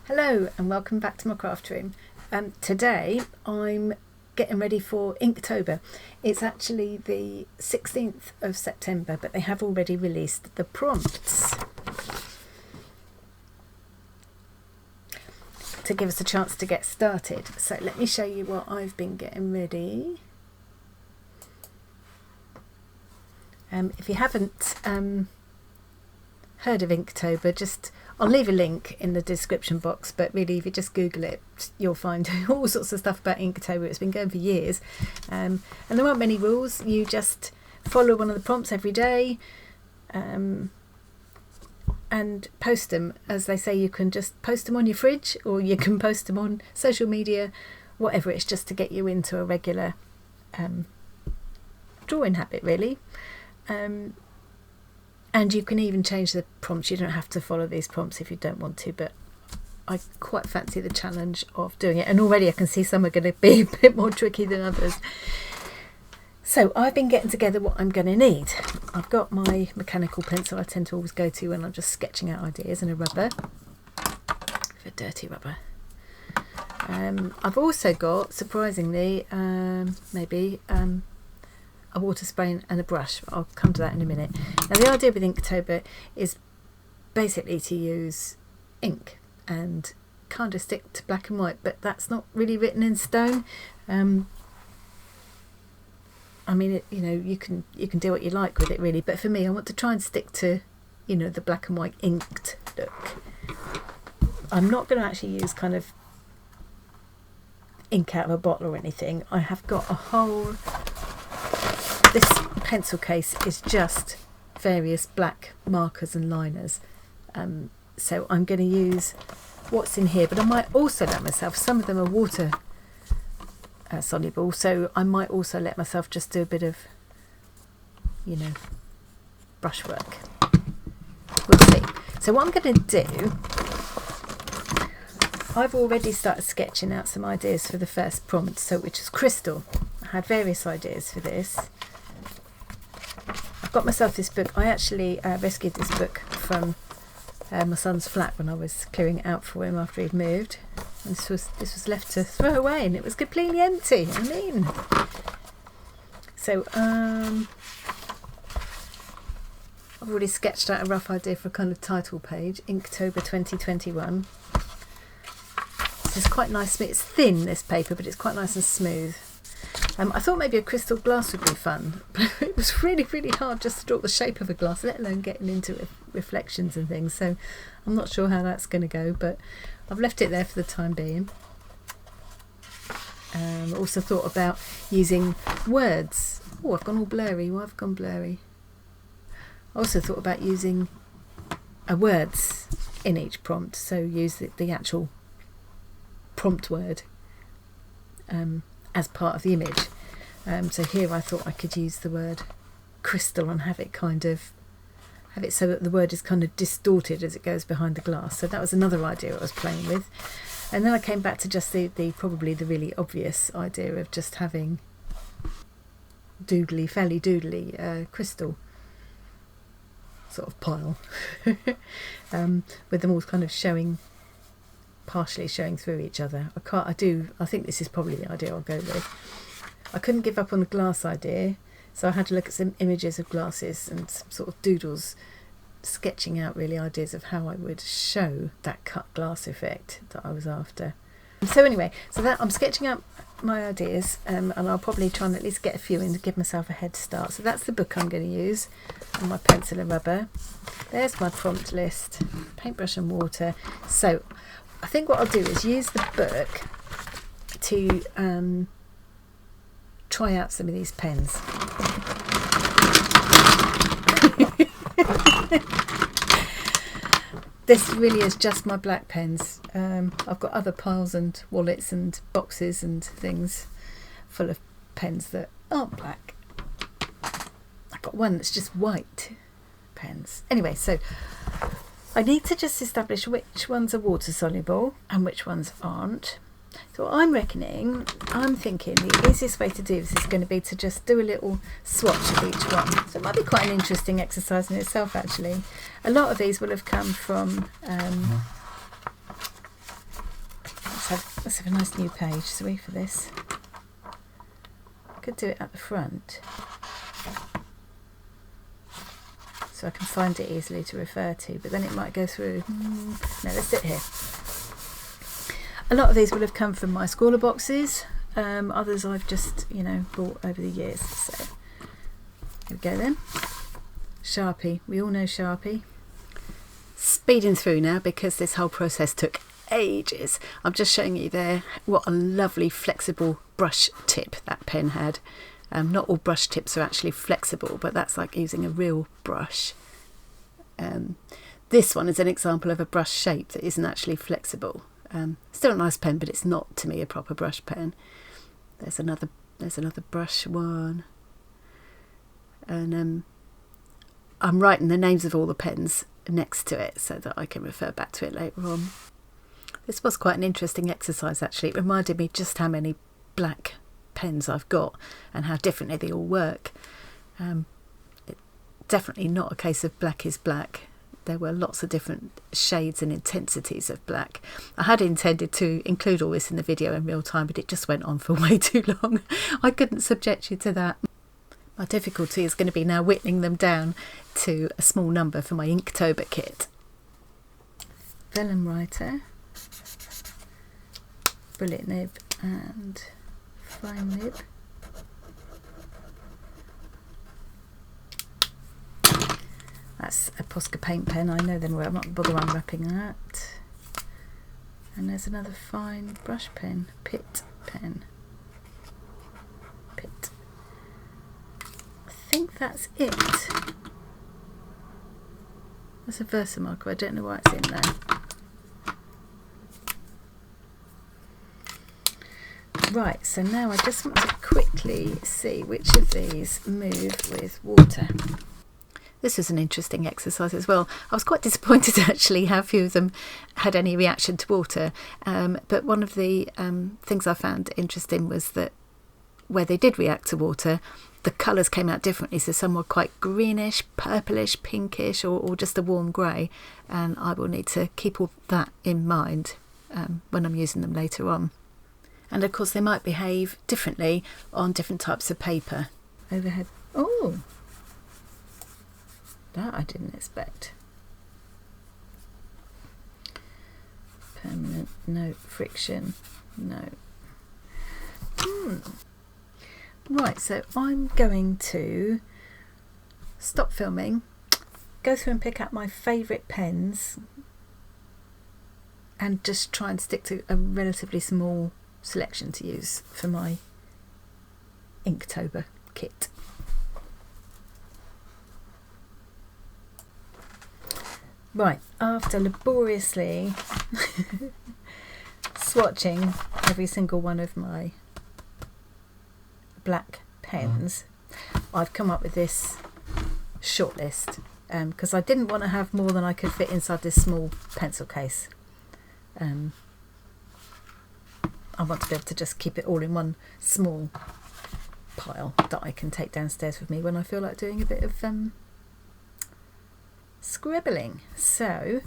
Hello and welcome back to my craft room. Today I'm getting ready for Inktober. It's actually the 16th of September, but they have already released the prompts to give us a chance to get started. So let me show you what I've been getting ready. If you haven't heard of Inktober, I'll leave a link in the description box, but really if you just Google it, you'll find all sorts of stuff about Inktober. It's been going for years, and there aren't many rules. You just follow one of the prompts every day and post them. As they say, you can just post them on your fridge or you can post them on social media, whatever. It's just to get you into a regular drawing habit, really. And you can even change the prompts. You don't have to follow these prompts if you don't want to, but I quite fancy the challenge of doing it. And already I can see some are going to be a bit more tricky than others. So I've been getting together what I'm going to need. I've got my mechanical pencil I tend to always go to when I'm just sketching out ideas, and a rubber, a dirty rubber. I've also got, surprisingly, a water spray and a brush. I'll come to that in a minute. Now the idea with Inktober is basically to use ink and kind of stick to black and white, but that's not really written in stone. I mean, you can do what you like with it, really, but for me I want to try and stick to the black and white inked look. I'm not going to actually use kind of ink out of a bottle or anything. I have got this pencil case is just various black markers and liners, so I'm going to use what's in here, but I might also let myself, some of them are water soluble, so I might also let myself just do a bit of brushwork. We'll see. So what I'm going to do, I've already started sketching out some ideas for the first prompt, which is crystal. I had various ideas for this. I've got myself this book. I actually rescued this book from my son's flat when I was clearing it out for him after he'd moved. And this was left to throw away, and it was completely empty. So I've already sketched out a rough idea for a kind of title page, Inktober 2021. This is quite nice. It's thin, this paper, but it's quite nice and smooth. I thought maybe a crystal glass would be fun, but it was really, really hard just to draw the shape of a glass, let alone getting into reflections and things. So I'm not sure how that's going to go, but I've left it there for the time being. Also thought about using words. Oh, I've gone all blurry. Why have I gone blurry? I also thought about using words in each prompt, so use the actual prompt word as part of the image. So here I thought I could use the word crystal and have it so that the word is kind of distorted as it goes behind the glass. So that was another idea I was playing with. And then I came back to just probably the really obvious idea of just having fairly doodly crystal sort of pile with them all kind of partially showing through each other. I think this is probably the idea I'll go with. I couldn't give up on the glass idea, so I had to look at some images of glasses and some sort of doodles, sketching out really ideas of how I would show that cut glass effect that I was after. So anyway, that I'm sketching out my ideas, and I'll probably try and at least get a few in to give myself a head start. So that's the book I'm going to use, and my pencil and rubber. There's my prompt list, paintbrush and water. So I think what I'll do is use the book to try out some of these pens. This really is just my black pens. I've got other piles and wallets and boxes and things full of pens that aren't black. I've got one that's just white pens. Anyway, so I need to just establish which ones are water soluble and which ones aren't. So I'm thinking the easiest way to do this is going to be to just do a little swatch of each one. So it might be quite an interesting exercise in itself, actually. A lot of these will have come from Let's have a nice new page, sorry for this. Could do it at the front so I can find it easily to refer to, but then it might go through. No, let's do it here. A lot of these will have come from my Squaller boxes, others I've just, you know, bought over the years. So here we go then. Sharpie, we all know Sharpie. Speeding through now because this whole process took ages. I'm just showing you there what a lovely flexible brush tip that pen had. Not all brush tips are actually flexible, but that's like using a real brush. This one is an example of a brush shape that isn't actually flexible. Still a nice pen, but it's not to me a proper brush pen. There's another brush one, and I'm writing the names of all the pens next to it so that I can refer back to it later on. This was quite an interesting exercise actually. It reminded me just how many black pens I've got and how differently they all work. Definitely not a case of black is black. There were lots of different shades and intensities of black. I had intended to include all this in the video in real time, but it just went on for way too long. I couldn't subject you to that. My difficulty is going to be now whittling them down to a small number for my Inktober kit. Vellum writer, bullet nib and fine nib. That's a Posca paint pen, I know them well, I'm not bothered unwrapping that. And there's another fine brush pen, Pitt pen. Pitt. I think that's it. That's a Versamarker, I don't know why it's in there. Right, so now I just want to quickly see which of these move with water. This was an interesting exercise as well. I was quite disappointed actually how few of them had any reaction to water. But one of the things I found interesting was that where they did react to water, the colours came out differently. So some were quite greenish, purplish, pinkish, or just a warm grey. And I will need to keep all that in mind when I'm using them later on. And of course they might behave differently on different types of paper. Overhead. Oh! That I didn't expect. Permanent, no. Friction, no. Right, so I'm going to stop filming, go through and pick up my favourite pens and just try and stick to a relatively small selection to use for my Inktober kit. Right, after laboriously swatching every single one of my black pens, I've come up with this shortlist because I didn't want to have more than I could fit inside this small pencil case. I want to be able to just keep it all in one small pile that I can take downstairs with me when I feel like doing a bit of scribbling. So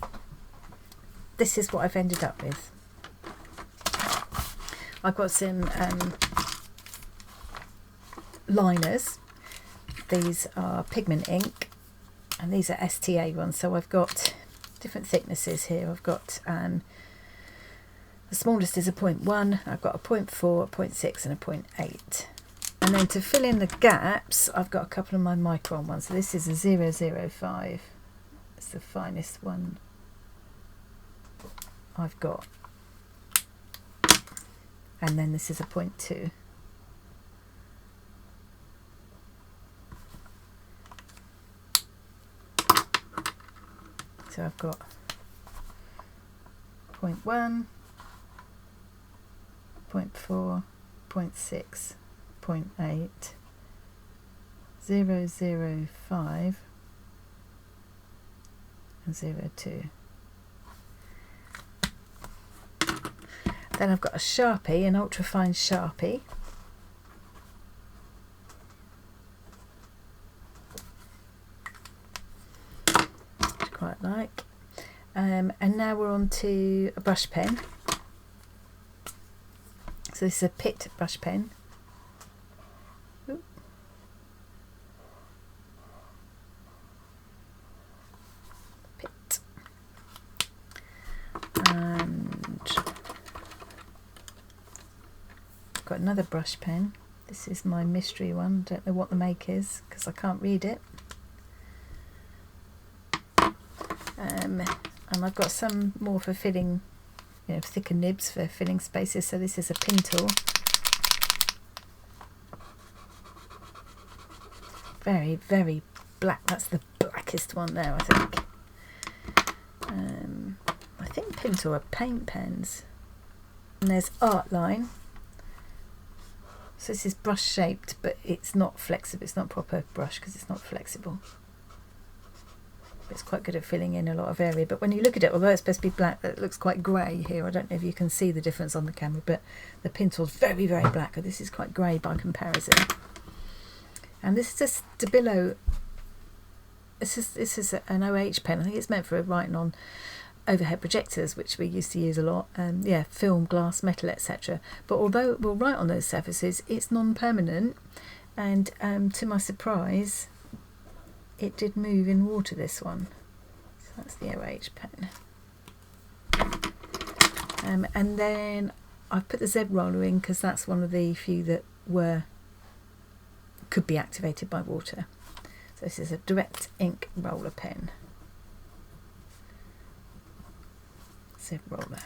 this is what I've ended up with. I've got some liners. These are pigment ink and these are STA ones, so I've got different thicknesses here. I've got the smallest is a 0.1, I've got a 0.4, a 0.6 and a 0.8. And then to fill in the gaps, I've got a couple of my micron ones. So this is a 005. It's the finest one I've got. And then this is a 0.2. So I've got 0.1, 0.4, 0.6, 0.8, 005 and 0.2. Then I've got a Sharpie, an ultrafine Sharpie. Which I quite like. And now we're on to a brush pen. So this is a Pitt brush pen. Ooh. Pitt. And I've got another brush pen. This is my mystery one. Don't know what the make is because I can't read it. And I've got some more for filling, thicker nibs for filling spaces. So this is a pin tool. Very, very black. That's the blackest one there, I think. I think pin tool are paint pens. And there's Art Line. So this is brush shaped, but it's not flexible. It's not proper brush because it's not flexible. But it's quite good at filling in a lot of area. But when you look at it, although it's supposed to be black, it looks quite grey here. I don't know if you can see the difference on the camera, but the pin tool's very, very black. This is quite grey by comparison. And this is a Stabilo. This is an OH pen. I think it's meant for writing on overhead projectors, which we used to use a lot, film, glass, metal, etc. But although it will write on those surfaces, it's non-permanent, and to my surprise, it did move in water, this one. So that's the OH pen. And then I've put the Z roller in because that's one of the few that could be activated by water. So this is a direct ink roller pen. Z roller.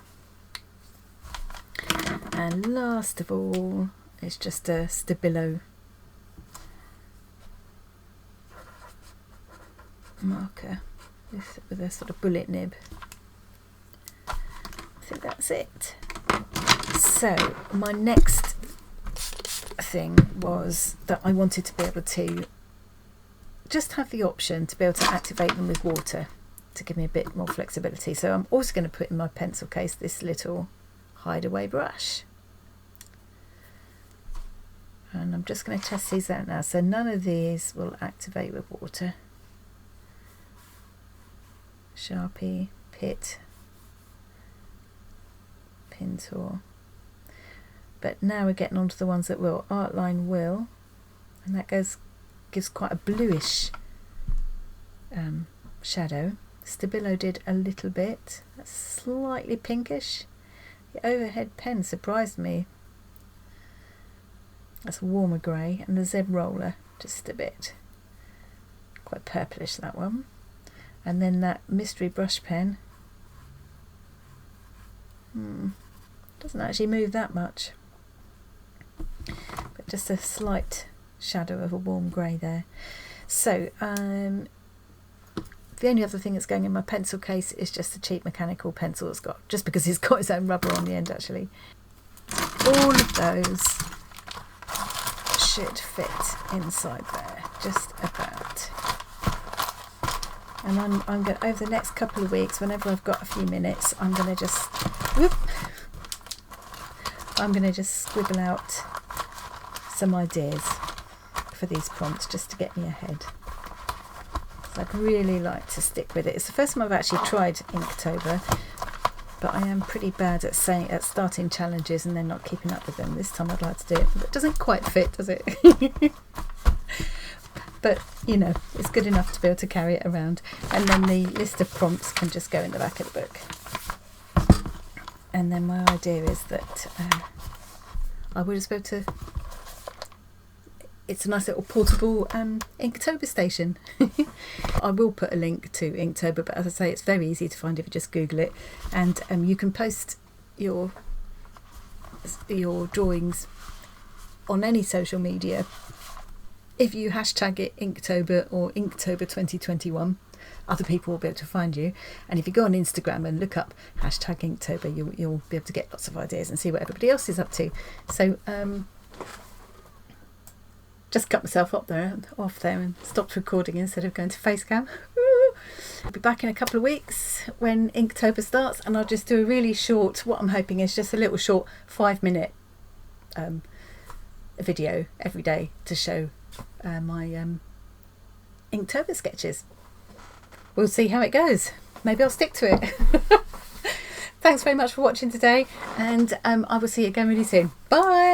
And last of all, it's just a Stabilo marker with a sort of bullet nib. I think that's it. So my next thing was that I wanted to be able to just have the option to be able to activate them with water to give me a bit more flexibility. So I'm also going to put in my pencil case this little hideaway brush, and I'm just going to test these out now. So none of these will activate with water. Sharpie, Pitt, pin tool. But now we're getting on to the ones that will. Art Line will, and that gives quite a bluish shadow. Stabilo did a little bit. That's slightly pinkish. The overhead pen surprised me. That's a warmer grey, and the Z roller just a bit. Quite purplish, that one. And then that mystery brush pen doesn't actually move that much, but just a slight shadow of a warm grey there. So the only other thing that's going in my pencil case is just a cheap mechanical pencil it's got, just because it's got its own rubber on the end actually. All of those should fit inside there, just about. And I'm going, over the next couple of weeks, whenever I've got a few minutes, I'm going to just scribble out some ideas for these prompts just to get me ahead. So I'd really like to stick with it. It's the first time I've actually tried Inktober, but I am pretty bad at starting challenges and then not keeping up with them. This time I'd like to do it, but it doesn't quite fit, does it? But it's good enough to be able to carry it around, and then the list of prompts can just go in the back of the book. And then my idea is that I would just be able to, it's a nice little portable Inktober station. I will put a link to Inktober, but as I say, it's very easy to find if you just Google it, and you can post your drawings on any social media. If you hashtag it Inktober or Inktober 2021, other people will be able to find you. And if you go on Instagram and look up hashtag Inktober, you'll be able to get lots of ideas and see what everybody else is up to. So just cut myself off there and stopped recording instead of going to Facecam. I'll be back in a couple of weeks when Inktober starts, and I'll just do a really short, what I'm hoping is just a little short 5-minute video every day to show my Inktober sketches. We'll see how it goes. Maybe I'll stick to it. thanks very much for watching today, and I will see you again really soon. Bye.